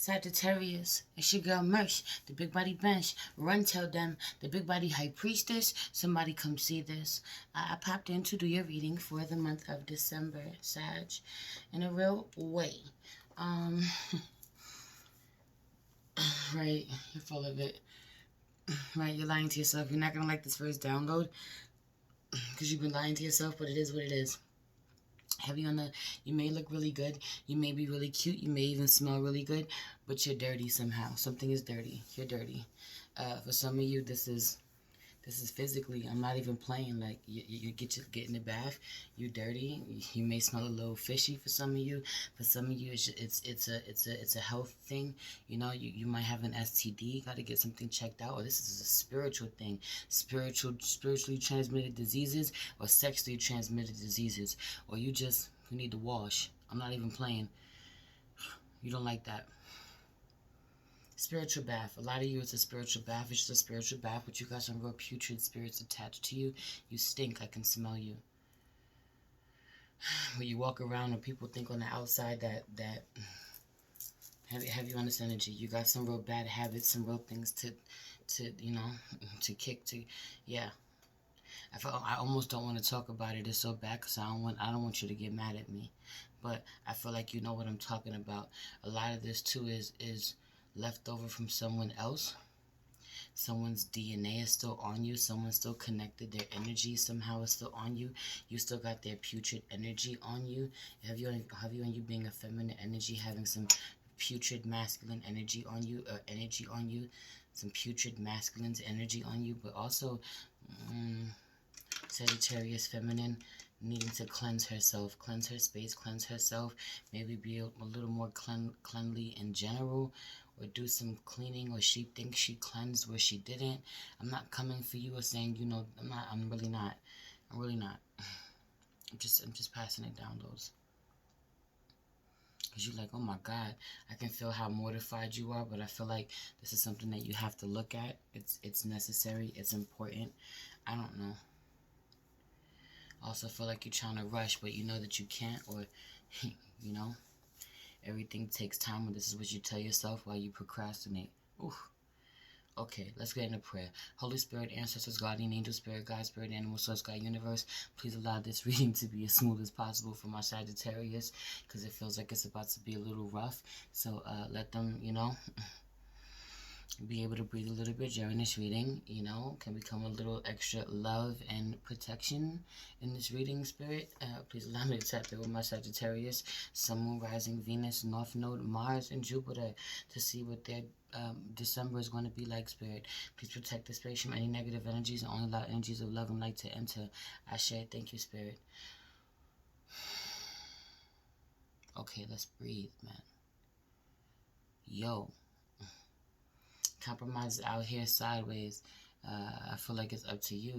Sagittarius, it's your girl Merch, the big body bench. Run, tell them, the big body high priestess. Somebody come see this. I popped in to do your reading for the month of December, Sag, in a real way. Right, you're full of it. Right, you're lying to yourself. You're not gonna like this first download because you've been lying to yourself, but it is what it is. Heavy on the, you may look really good, you may be really cute, you may even smell really good, but you're dirty somehow. Something is dirty. You're dirty. For some of you, this is physically. I'm not even playing. Like you get in the bath, you're dirty. You may smell a little fishy for some of you. For some of you, it's a health thing. You know, you might have an STD. Got to get something checked out. Or this is a spiritual thing. Spiritually transmitted diseases or sexually transmitted diseases. Or you need to wash. I'm not even playing. You don't like that. Spiritual bath. A lot of you, it's a spiritual bath. It's just a spiritual bath, but you got some real putrid spirits attached to you. You stink. I can smell you. When you walk around and people think on the outside that heavy on this energy, you got some real bad habits, some real things to kick to. Yeah. I almost don't want to talk about it. It's so bad because I don't want you to get mad at me. But I feel like you know what I'm talking about. A lot of this too is left over from someone else. Someone's DNA is still on you. Someone's still connected. Their energy somehow is still on you. You still got their putrid energy on you. Have you on you being a feminine energy, having some putrid masculine energy on you, some putrid masculine's energy on you, but also Sagittarius feminine needing to cleanse herself, cleanse her space, cleanse herself, maybe be a little more cleanly in general, or do some cleaning, or she thinks she cleansed where she didn't. I'm not coming for you or saying, I'm really not. I'm just passing it down those. Because you're like, oh my God, I can feel how mortified you are, but I feel like this is something that you have to look at. It's necessary, it's important. I don't know. Also feel like you're trying to rush, but you know that you can't, or, everything takes time, and this is what you tell yourself while you procrastinate. Ooh. Okay, let's get into prayer. Holy Spirit, ancestors, guardian angel, spirit, God, spirit, animal, source, God, universe, please allow this reading to be as smooth as possible for my Sagittarius, because it feels like it's about to be a little rough. So let them, be able to breathe a little bit during this reading, can become a little extra love and protection in this reading, spirit. Please allow me to tap in with my Sagittarius, Sun, Moon, Rising, Venus, North Node, Mars, and Jupiter to see what their December is going to be like, spirit. Please protect the space from any negative energies and only allow energies of love and light to enter. I share. Thank you, spirit. Okay, let's breathe, man. Yo. Compromise out here sideways. I feel like it's up to you,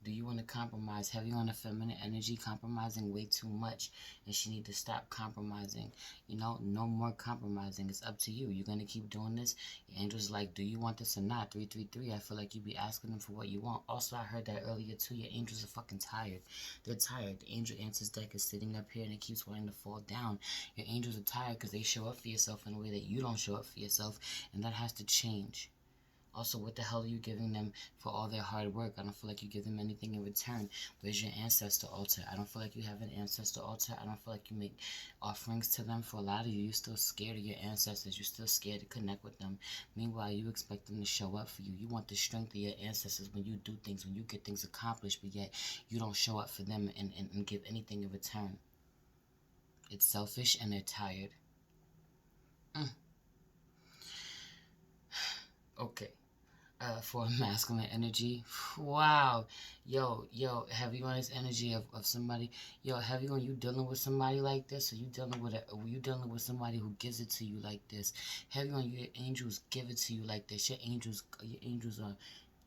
Do you want to compromise? Heavy on the feminine energy, compromising way too much, and she need to stop compromising. No more compromising. It's up to you. You're going to keep doing this. Your angel's like, do you want this or not? 333. I feel like you be asking them for what you want. Also, I heard that earlier too. Your angels are fucking tired. They're tired. The angel answers deck is sitting up here and it keeps wanting to fall down. Your angels are tired because they show up for yourself in a way that you don't show up for yourself, and that has to change. Also, what the hell are you giving them for all their hard work? I don't feel like you give them anything in return. Where's your ancestor altar? I don't feel like you have an ancestor altar. I don't feel like you make offerings to them. For a lot of you, you're still scared of your ancestors. You're still scared to connect with them. Meanwhile, you expect them to show up for you. You want the strength of your ancestors when you do things, when you get things accomplished, but yet you don't show up for them and give anything in return. It's selfish and they're tired. Okay. For masculine energy. Wow. Yo, heavy on this energy of somebody. Yo, heavy on you dealing with somebody like this, or you dealing with somebody who gives it to you like this. Heavy on your angels give it to you like this. Your angels are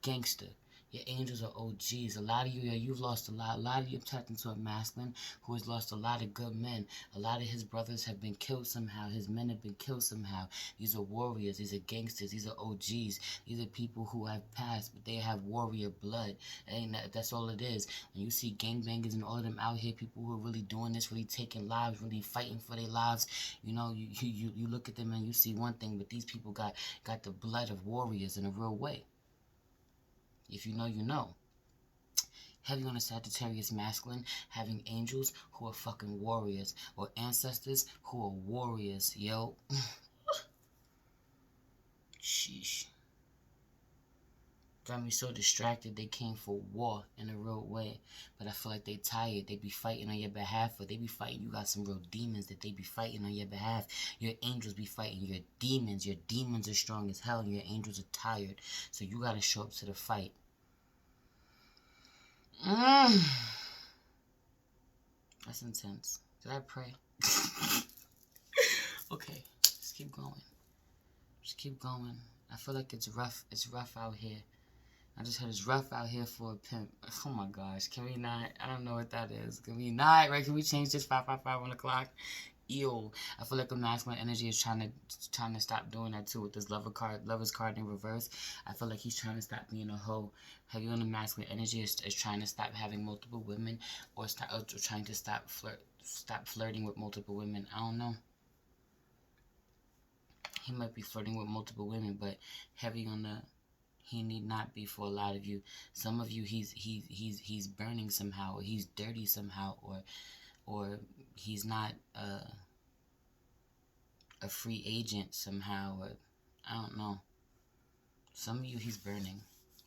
gangster. Your angels are OGs. A lot of you, you've lost a lot. A lot of you have tapped into a masculine who has lost a lot of good men. A lot of his brothers have been killed somehow. His men have been killed somehow. These are warriors. These are gangsters. These are OGs. These are people who have passed, but they have warrior blood. And that's all it is. When you see gangbangers and all of them out here, people who are really doing this, really taking lives, really fighting for their lives, you know, you look at them and you see one thing, but these people got the blood of warriors in a real way. If you know, you know. Heavy on a Sagittarius masculine, having angels who are fucking warriors, or ancestors who are warriors, yo. Sheesh. Got me so distracted they came for war in a real way. But I feel like they tired. They be fighting on your behalf, or they be fighting. You got some real demons that they be fighting on your behalf. Your angels be fighting your demons. Your demons are strong as hell, and your angels are tired. So you gotta show up to the fight. That's intense. Did I pray? Okay, just keep going. Just keep going. I feel like it's rough. It's rough out here. I just heard it's rough out here for a pimp. Oh my gosh. Can we not? I don't know what that is. Can we not? Right? Can we change this 555 on the clock? Ew. I feel like the masculine energy is trying to stop doing that too with this lover's card in reverse. I feel like he's trying to stop being a hoe. Heavy on the masculine energy is trying to stop having multiple women, or trying to stop flirting with multiple women. I don't know. He might be flirting with multiple women, but heavy on the, he need not be for a lot of you. Some of you, he's burning somehow, or he's dirty somehow, or he's not a free agent somehow, or I don't know. Some of you, he's burning,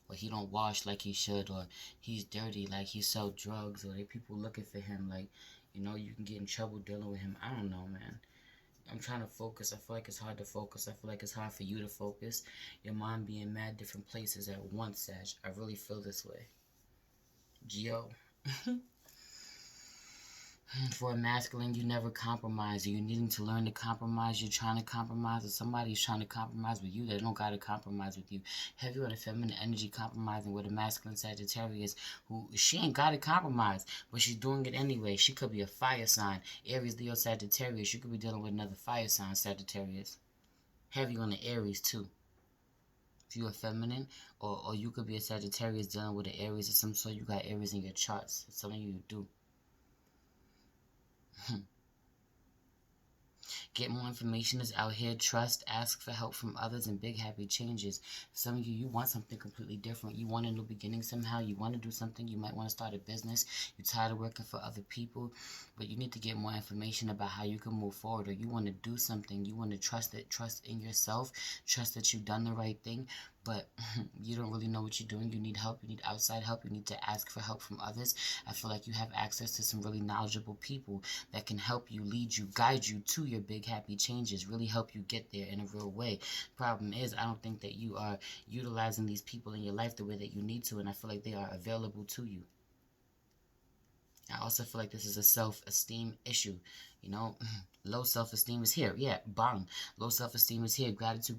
or he don't wash like he should, or he's dirty, like he sell drugs, or there people looking for him, like, you know, you can get in trouble dealing with him. I don't know, man. I'm trying to focus. I feel like it's hard to focus. I feel like it's hard for you to focus. Your mind being mad different places at once, Sag. I really feel this way. Geo. For a masculine, you never compromise. You're needing to learn to compromise. You're trying to compromise with somebody who's trying to compromise with you. They don't got to compromise with you. Heavy on a feminine energy compromising with a masculine Sagittarius who she ain't got to compromise, but she's doing it anyway. She could be a fire sign. Aries, Leo, Sagittarius. You could be dealing with another fire sign, Sagittarius. Heavy on the Aries, too. If you're a feminine, or you could be a Sagittarius dealing with an Aries of some sort. You got Aries in your charts. Some of you do. Get more information is out here. Trust, ask for help from others, and big happy changes. Some of you, you want something completely different. You want a new beginning somehow. You want to do something. You might want to start a business. You're tired of working for other people, but you need to get more information about how you can move forward, or you want to do something. You want to trust in yourself, trust that you've done the right thing, but you don't really know what you're doing. You need help. You need outside help. You need to ask for help from others. I feel like you have access to some really knowledgeable people that can help you, lead you, guide you to your big happy changes, really help you get there in a real way. Problem is, I don't think that you are utilizing these people in your life the way that you need to, and I feel like they are available to you. I also feel like this is a self-esteem issue. You know, low self-esteem is here. Yeah, bang. Low self-esteem is here. Gratitude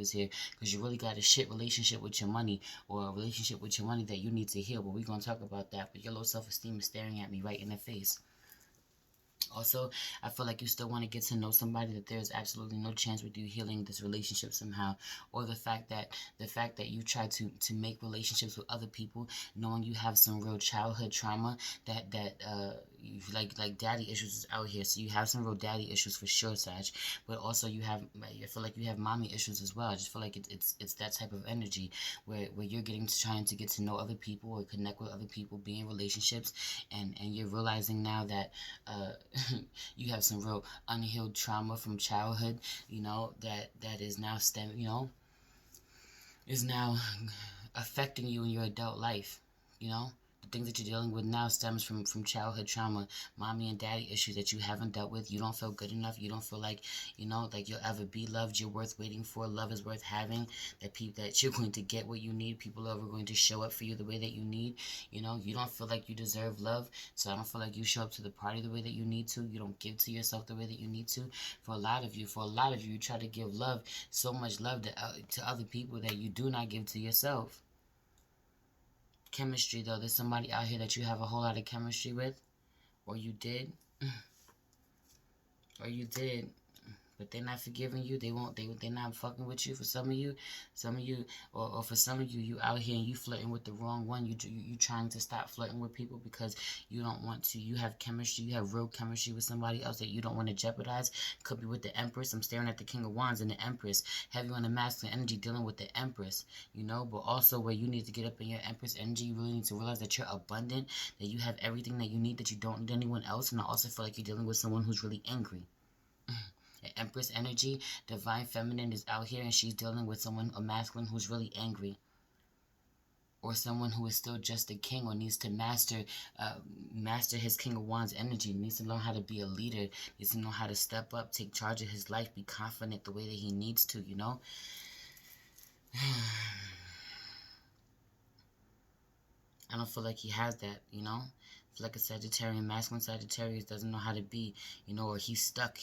is here. Because you really got a shit relationship with your money, or a relationship with your money that you need to heal. But we're going to talk about that. But your low self-esteem is staring at me right in the face. Also, I feel like you still want to get to know somebody, that there's absolutely no chance with you healing this relationship somehow, or the fact that you try to make relationships with other people, knowing you have some real childhood trauma that you like daddy issues is out here. So you have some real daddy issues for sure, Sag. But also I feel like you have mommy issues as well. I just feel like it's that type of energy where you're trying to get to know other people or connect with other people, be in relationships, and you're realizing now that you have some real unhealed trauma from childhood, you know, that is now is now affecting you in your adult life, you know. The things that you're dealing with now stems from childhood trauma, mommy and daddy issues that you haven't dealt with. You don't feel good enough. You don't feel like, you know, like you'll ever be loved. You're worth waiting for. Love is worth having. That you're going to get what you need. People are going to show up for you the way that you need. You know, you don't feel like you deserve love, so I don't feel like you show up to the party the way that you need to. You don't give to yourself the way that you need to. For a lot of you, you try to give love, so much love to other people that you do not give to yourself. Chemistry, though. There's somebody out here that you have a whole lot of chemistry with. Or you did. Or you did. But they're not forgiving you. They're not fucking with you. For some of you, or for some of you, you out here and you flirting with the wrong one. You trying to stop flirting with people because you don't want to. You have chemistry. You have real chemistry with somebody else that you don't want to jeopardize. Could be with the Empress. I'm staring at the King of Wands and the Empress. Heavy on the masculine energy, dealing with the Empress. You know, but also where you need to get up in your Empress energy. You really need to realize that you're abundant, that you have everything that you need, that you don't need anyone else. And I also feel like you're dealing with someone who's really angry. Empress energy, divine feminine is out here and she's dealing with someone, a masculine, who's really angry, or someone who is still just a king, or needs to master his King of Wands energy, needs to learn how to be a leader, needs to know how to step up, take charge of his life, be confident the way that he needs to, you know. I don't feel like he has that, you know. I feel like a Sagittarian, masculine Sagittarius doesn't know how to be, you know, or he's stuck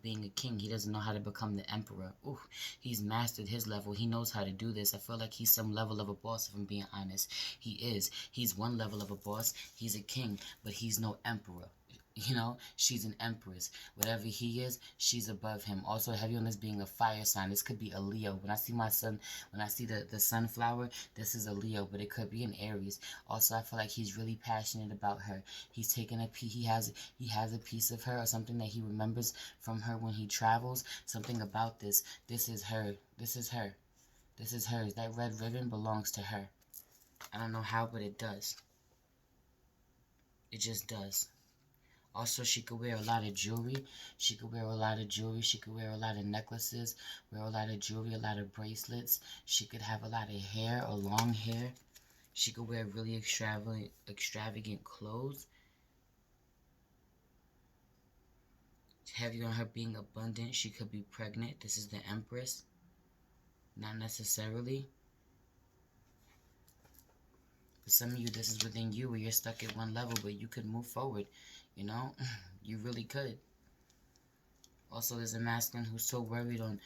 being a king. He doesn't know how to become the emperor. Ooh, he's mastered his level. He knows how to do this. I feel like he's some level of a boss, if I'm being honest. He is. He's one level of a boss. He's a king, but he's no emperor. You know, she's an empress. Whatever he is, she's above him. Also, heavy on this being a fire sign. This could be a Leo. When I see my sun, when I see the sunflower, this is a Leo, but it could be an Aries. Also, I feel like he's really passionate about her. He's taken a piece. He has a piece of her, or something that he remembers from her when he travels. Something about this. This is her. This is her. This is hers. That red ribbon belongs to her. I don't know how, but it does. It just does. Also, she could wear a lot of jewelry. She could wear a lot of jewelry. She could wear a lot of necklaces, wear a lot of jewelry, a lot of bracelets. She could have a lot of hair or long hair. She could wear really extravagant clothes. Heavy on her being abundant. She could be pregnant. This is the Empress. Not necessarily. For some of you, this is within you, where you're stuck at one level, but you could move forward. You know, you really could. Also, there's a masculine who's so worried on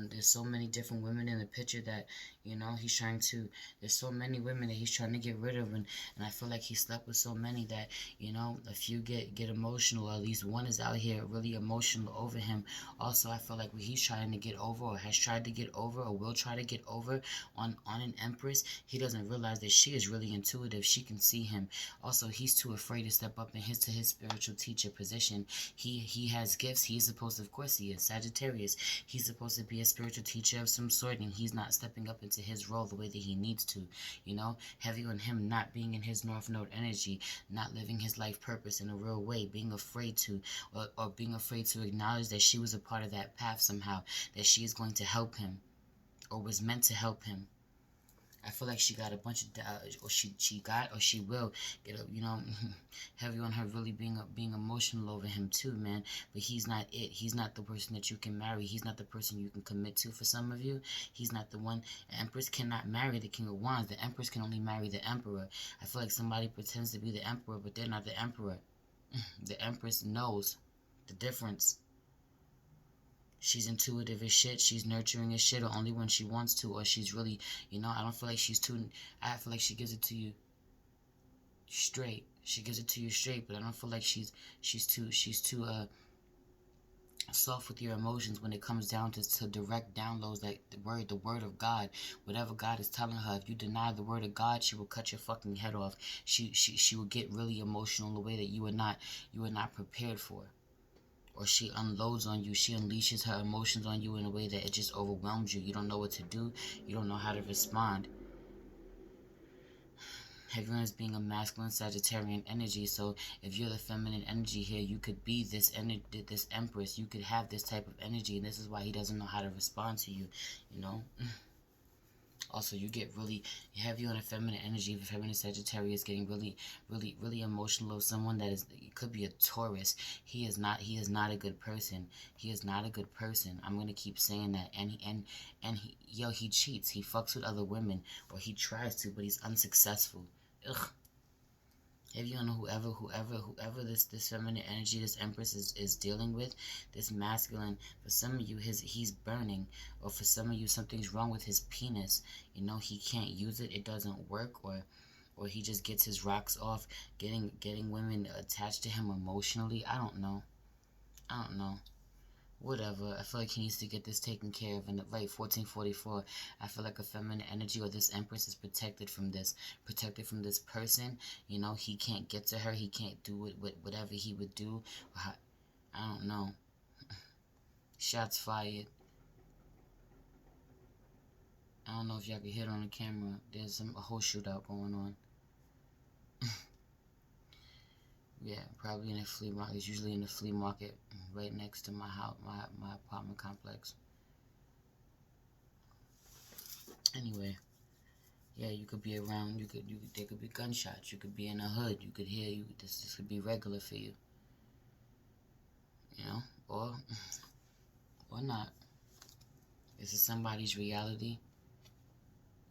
there's so many different women in the picture that, you know, he's trying to, there's so many women that he's trying to get rid of, and I feel like he slept with so many that, you know, a few get emotional, or at least one is out here really emotional over him. Also, I feel like when he's trying to get over, or has tried to get over, or will try to get over on an Empress, he doesn't realize that she is really intuitive. She can see him. Also, he's too afraid to step up in his spiritual teacher position. He has gifts. He's supposed to, of course he is, Sagittarius. He's supposed to be a spiritual teacher of some sort, and he's not stepping up into his role the way that he needs to, you know. Heavy on him not being in his North Node energy, not living his life purpose in a real way, being afraid to, or being afraid to acknowledge that she was a part of that path somehow, that she is going to help him, or was meant to help him. I feel like she got a bunch of, or she got, or she will get, you know, heavy on her really being emotional over him too, man. But he's not it. He's not the person that you can marry. He's not the person you can commit to. For some of you, he's not the one. The Empress cannot marry the King of Wands. The Empress can only marry the Emperor. I feel like somebody pretends to be the Emperor, but they're not the Emperor. The Empress knows the difference. She's intuitive as shit. She's nurturing as shit, or only when she wants to, or she's really, you know, I don't feel like she's too, I feel like she gives it to you straight. She gives it to you straight, but I don't feel like she's too soft with your emotions when it comes down to direct downloads, like the word of God. Whatever God is telling her, if you deny the word of God, she will cut your fucking head off. She will get really emotional in a way that you were not prepared for. Or she unloads on you, she unleashes her emotions on you in a way that it just overwhelms you. You don't know what to do. You don't know how to respond. Everyone is being a masculine Sagittarian energy, so if you're the feminine energy here, you could be this Empress. You could have this type of energy, and this is why he doesn't know how to respond to you, you know? Also, you get really heavy on a feminine energy. If feminine Sagittarius getting really emotional of someone that is, it could be a Taurus. He is not a good person. He is not a good person. I'm gonna keep saying that. And he cheats. He fucks with other women, or he tries to, but he's unsuccessful. Ugh. If you don't know whoever this feminine energy, this Empress is dealing with, this masculine, for some of you he's burning, or for some of you something's wrong with his penis. You know, he can't use it, it doesn't work, or or he just gets his rocks off getting women attached to him emotionally. I don't know. I don't know. Whatever. I feel like he needs to get this taken care of. And right, 1444. I feel like a feminine energy, or this Empress, is protected from this. Protected from this person. You know, he can't get to her. He can't do it with whatever he would do. I don't know. Shots fired. I don't know if y'all can hear it on the camera. There's a whole shootout going on. Yeah, probably in a flea market. It's usually in the flea market right next to my house, my apartment complex. Anyway, yeah, you could be around. There could be gunshots. You could be in a hood. You could hear you. This could be regular for you. You know, or not. This is somebody's reality,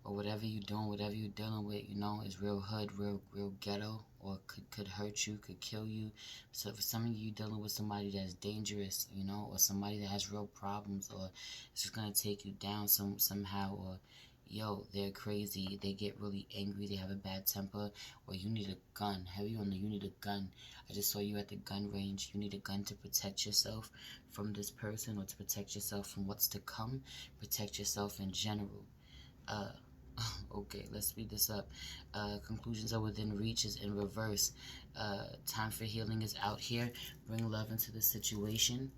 or whatever you're doing, whatever you're dealing with, you know, is real hood, real ghetto, or could hurt you, could kill you. So for some of you, dealing with somebody that's dangerous, you know, or somebody that has real problems, or it's just gonna take you down somehow, or yo, they're crazy, they get really angry, they have a bad temper, or you need a gun. Heavy on the you need a gun. I just saw you at the gun range. You need a gun to protect yourself from this person, or to protect yourself from what's to come, protect yourself in general. Okay, let's speed this up. Conclusions are within reach is in reverse. Time for healing is out here. Bring love into the situation.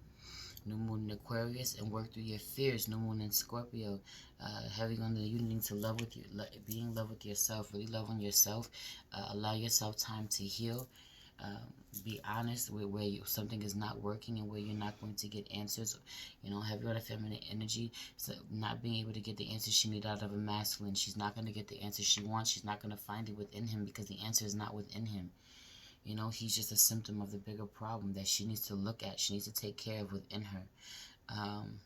New moon in Aquarius, and work through your fears. New moon in Scorpio. Heavy on the you needing to love with you, be in love with yourself. Really love on yourself. Allow yourself time to heal. Be honest with where something is not working, and where you're not going to get answers. You know, have you got a feminine energy? So not being able to get the answers she needs out of a masculine. She's not going to get the answer she wants. She's not going to find it within him, because the answer is not within him. You know, he's just a symptom of the bigger problem that she needs to look at. She needs to take care of within her. I'm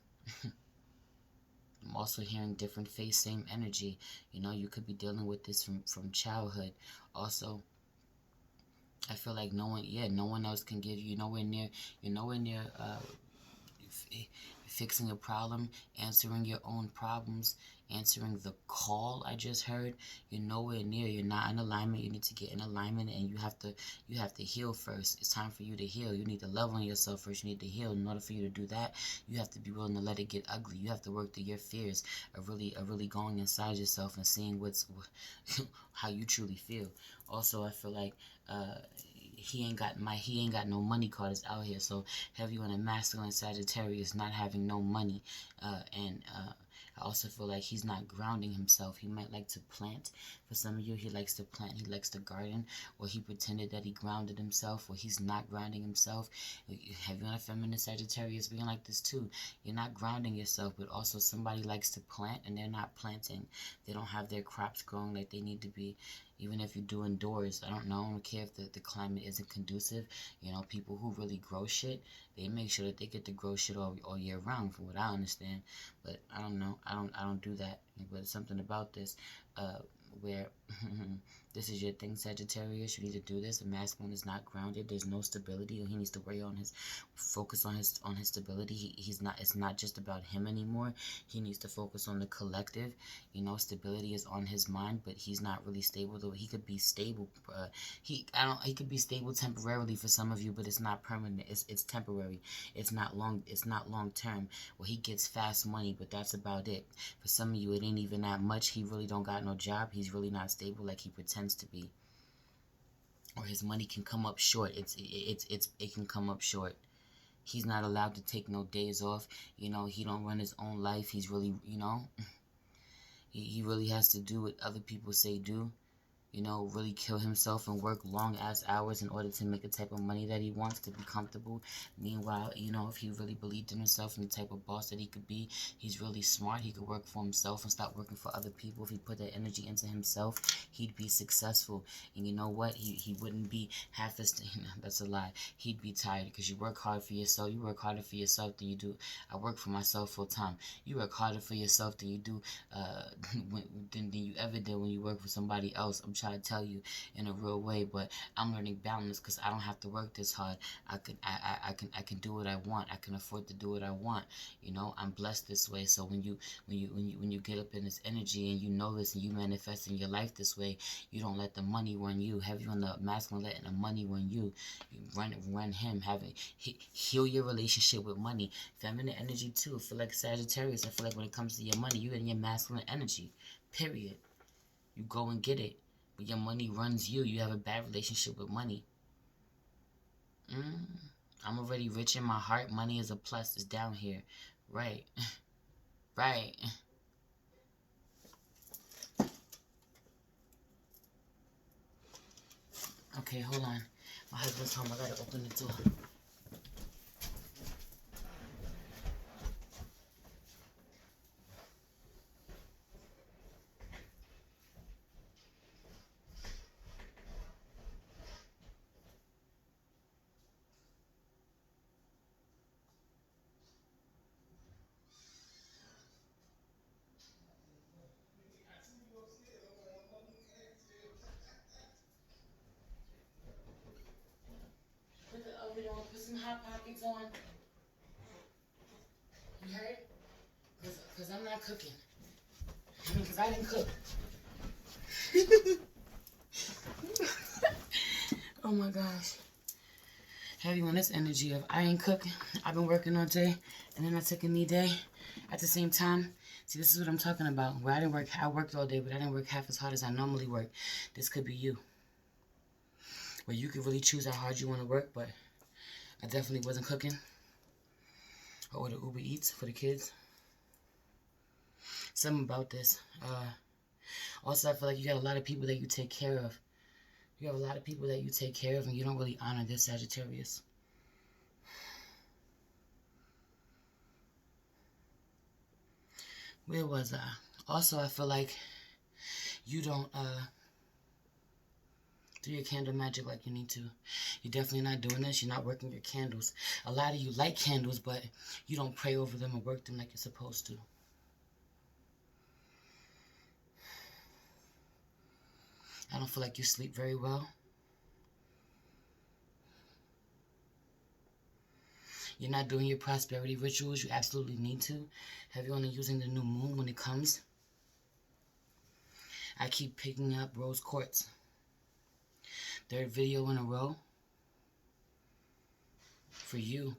also hearing different face, same energy. You know, you could be dealing with this from childhood. Also, I feel like no one else can give you. You're nowhere near fixing a problem, answering your own problems, answering the call I just heard. You're nowhere near. You're not in alignment. You need to get in alignment, and you have to heal first. It's time for you to heal. You need to love on yourself first. You need to heal. In order for you to do that, you have to be willing to let it get ugly. You have to work through your fears of really going inside yourself and seeing how you truly feel. Also, I feel like he ain't got no money cards out here. So heavy on a masculine Sagittarius, not having no money, and I also feel like he's not grounding himself. He might like to plant. For some of you, he likes to plant, he likes to garden, or he pretended that he grounded himself, or he's not grounding himself. Have you on a feminine Sagittarius being like this too? You're not grounding yourself, but also somebody likes to plant and they're not planting. They don't have their crops growing like they need to be. Even if you're doing doors, I don't care if the climate isn't conducive. You know, people who really grow shit, they make sure that they get to grow shit all year round, from what I understand. But I don't know. I don't do that. But it's something about this, where this is your thing, Sagittarius. You need to do this. A masculine is not grounded. There's no stability. He needs to worry on his focus on his stability. He's not. It's not just about him anymore. He needs to focus on the collective. You know, stability is on his mind, but he's not really stable. Though he could be stable. He could be stable temporarily for some of you, but it's not permanent. It's temporary. It's not long. It's not long term. Well, he gets fast money, but that's about it. For some of you, it ain't even that much. He really don't got no job. He's really not stable like he pretends to be. Or his money can come up short. It can come up short. He's not allowed to take no days off. You know, he don't run his own life. He's really, you know, he really has to do what other people say do. You know, really kill himself and work long ass hours in order to make the type of money that he wants, to be comfortable. Meanwhile, you know, if he really believed in himself and the type of boss that he could be, he's really smart. He could work for himself and stop working for other people. If he put that energy into himself, he'd be successful. And you know what? He wouldn't be half as, that's a lie. He'd be tired, because you work hard for yourself. You work harder for yourself than you do. I work for myself full time. You work harder for yourself than you do, than you ever did when you work for somebody else. I'm try to tell you in a real way, but I'm learning balance because I don't have to work this hard. I can do what I want. I can afford to do what I want. You know, I'm blessed this way. So when you get up in this energy and you know this and you manifest in your life this way, you don't let the money run you. Heavy on the masculine, letting the money run you. You run him. Heal your relationship with money. Feminine energy too. I feel like Sagittarius. I feel like when it comes to your money, you in your masculine energy. Period. You go and get it. But your money runs you. You have a bad relationship with money. I'm already rich in my heart. Money is a plus. It's down here. Right. Right. Okay, hold on. My husband's home. I gotta open the door. Put the oven on. Put some hot pockets on. You heard? Because I'm not cooking. I mean, because I didn't cook. Oh my gosh. Heavy on this energy of I ain't cooking. I've been working all day, and then I took a knee day at the same time. See, this is what I'm talking about. Where I worked all day, but I didn't work half as hard as I normally work. This could be you. Where you could really choose how hard you want to work, but I definitely wasn't cooking. I ordered Uber Eats for the kids. Something about this. Also, I feel like you got a lot of people that you take care of. You have a lot of people that you take care of, and you don't really honor this Sagittarius. Where was I? Also, I feel like you don't do your candle magic like you need to. You're definitely not doing this. You're not working your candles. A lot of you like candles, but you don't pray over them or work them like you're supposed to. I don't feel like you sleep very well. You're not doing your prosperity rituals. You absolutely need to. Have you only using the new moon when it comes? I keep picking up rose quartz. Third video in a row for you.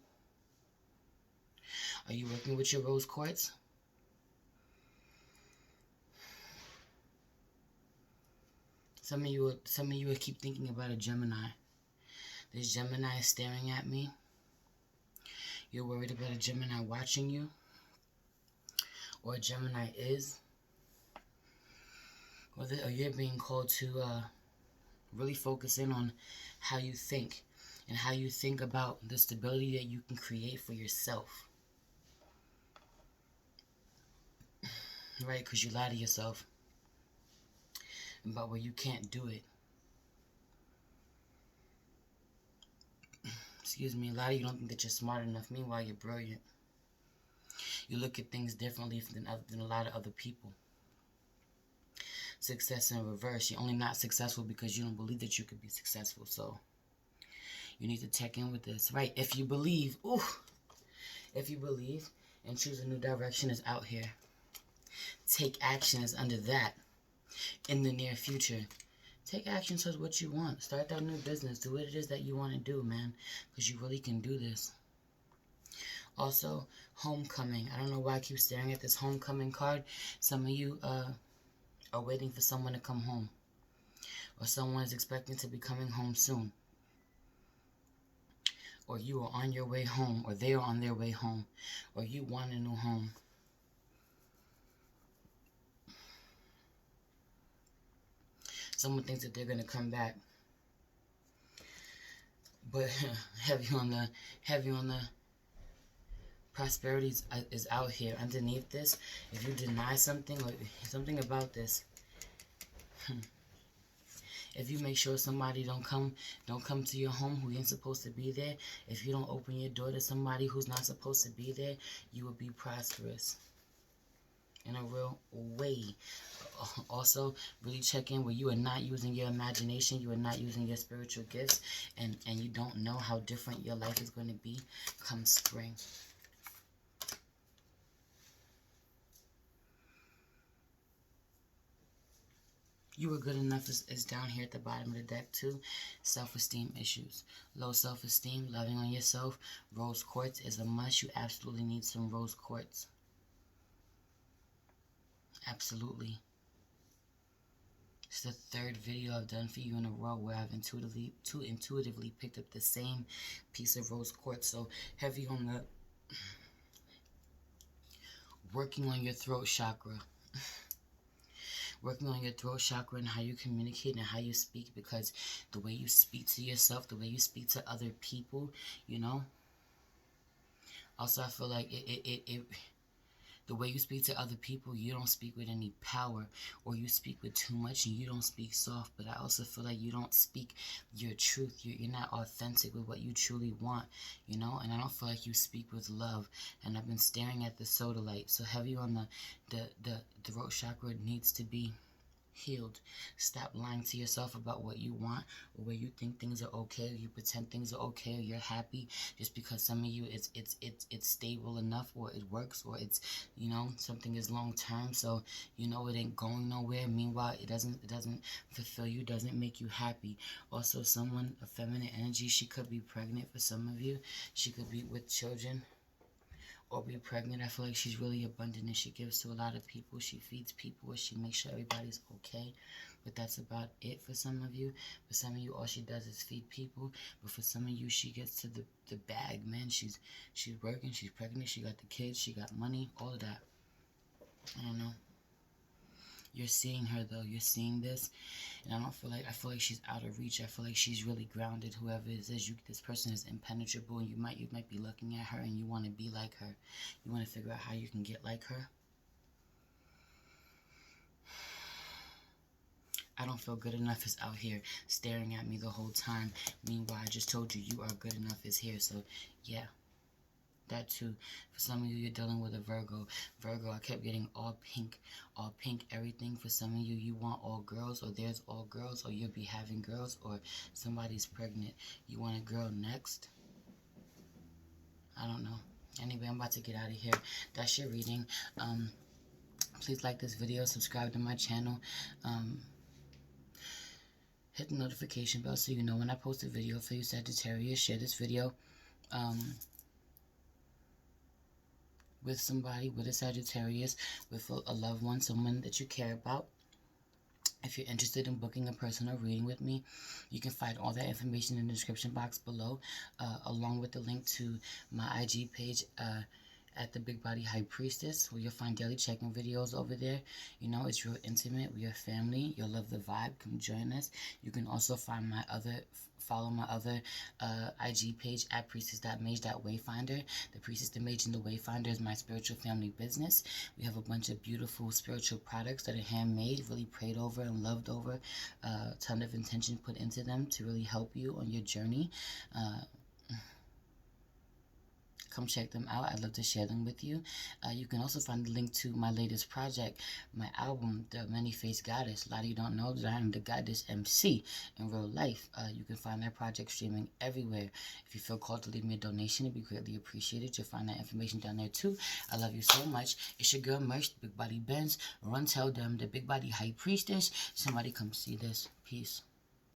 Are you working with your rose quartz? Some of you will keep thinking about a Gemini. This Gemini is staring at me. You're worried about a Gemini watching you. Or a Gemini is. Or you're being called to really focus in on how you think. And how you think about the stability that you can create for yourself. Right? Because you lie to yourself about where you can't do it. Excuse me, a lot of you don't think that you're smart enough. Meanwhile, you're brilliant. You look at things differently than a lot of other people. Success in reverse. You're only not successful because you don't believe that you could be successful. So, you need to check in with this. Right, if you believe, if you believe and choose a new direction is out here. Take action is under that in the near future. Take action towards what you want. Start that new business. Do what it is that you want to do, man. Because you really can do this. Also, homecoming. I don't know why I keep staring at this homecoming card. Some of you are waiting for someone to come home. Or someone is expecting to be coming home soon. Or you are on your way home. Or they are on their way home. Or you want a new home. Someone thinks that they're going to come back. But heavy on the prosperity is out here. Underneath this, if you deny something or something about this, if you make sure somebody don't come to your home who ain't supposed to be there, if you don't open your door to somebody who's not supposed to be there, you will be prosperous. in a real way. Also, really check in where you are not using your imagination, you are not using your spiritual gifts, and you don't know how different your life is going to be come spring. You were good enough is down here at the bottom of the deck too. Self-esteem issues. Low self-esteem, loving on yourself. Rose quartz is a must. You absolutely need some rose quartz. Absolutely. It's the third video I've done for you in a row where I've intuitively picked up the same piece of rose quartz. So heavy on the working on your throat chakra. Working on your throat chakra and how you communicate and how you speak, because the way you speak to yourself, the way you speak to other people, you know. Also, I feel like the way you speak to other people, you don't speak with any power, or you speak with too much and you don't speak soft. But I also feel like you don't speak your truth. You're not authentic with what you truly want, you know. And I don't feel like you speak with love. And I've been staring at the soda light. So heavy on the throat chakra needs to be healed. Stop lying to yourself about what you want, or where you think things are okay, or you pretend things are okay, or you're happy just because some of you it's stable enough, or it works, or it's, you know, something is long term, so you know it ain't going nowhere. Meanwhile, it doesn't fulfill you, doesn't make you happy. Also, someone, a feminine energy, she could be pregnant for some of you. She could be with children or be pregnant. I feel like she's really abundant and she gives to a lot of people. She feeds people, or she makes sure everybody's okay. But that's about it for some of you. For some of you, all she does is feed people. But for some of you, she gets to the bag, man. She's working, she's pregnant, she got the kids, she got money, all of that. I don't know. You're seeing her though. You're seeing this, and I feel like she's out of reach. I feel like she's really grounded. Whoever it is, this person is impenetrable, and you might be looking at her and you want to be like her. You want to figure out how you can get like her. I don't feel good enough is out here staring at me the whole time. Meanwhile, I just told you you are good enough is here. So yeah. That too. For some of you, you're dealing with a Virgo. Virgo, I kept getting all pink everything. For some of you, you want all girls, or there's all girls, or you'll be having girls, or somebody's pregnant. You want a girl next? I don't know. Anyway, I'm about to get out of here. That's your reading. Please like this video, subscribe to my channel. Hit the notification bell so you know when I post a video for you, Sagittarius. Share this video. With somebody, with a Sagittarius, with a loved one, someone that you care about. If you're interested in booking a personal reading with me, you can find all that information in the description box below, along with the link to my IG page at the Big Body High Priestess, where you'll find daily check-in videos over there. You know, it's real intimate. We are family. You'll love the vibe. Come join us. You can also find follow my other IG page at priestess.mage.wayfinder. The Priestess, the Mage, and the Wayfinder is my spiritual family business. We have a bunch of beautiful spiritual products that are handmade, really prayed over and loved over, a ton of intention put into them to really help you on your journey. Come check them out. I'd love to share them with you. You can also find the link to my latest project, my album, The Many-Faced Goddess. A lot of you don't know that I am the Goddess MC in real life. You can find that project streaming everywhere. If you feel called to leave me a donation, it'd be greatly appreciated. You'll find that information down there too. I love you so much. It's your girl Merch, Big Body Benz. Run tell them, the Big Body High Priestess. Somebody come see this. Peace.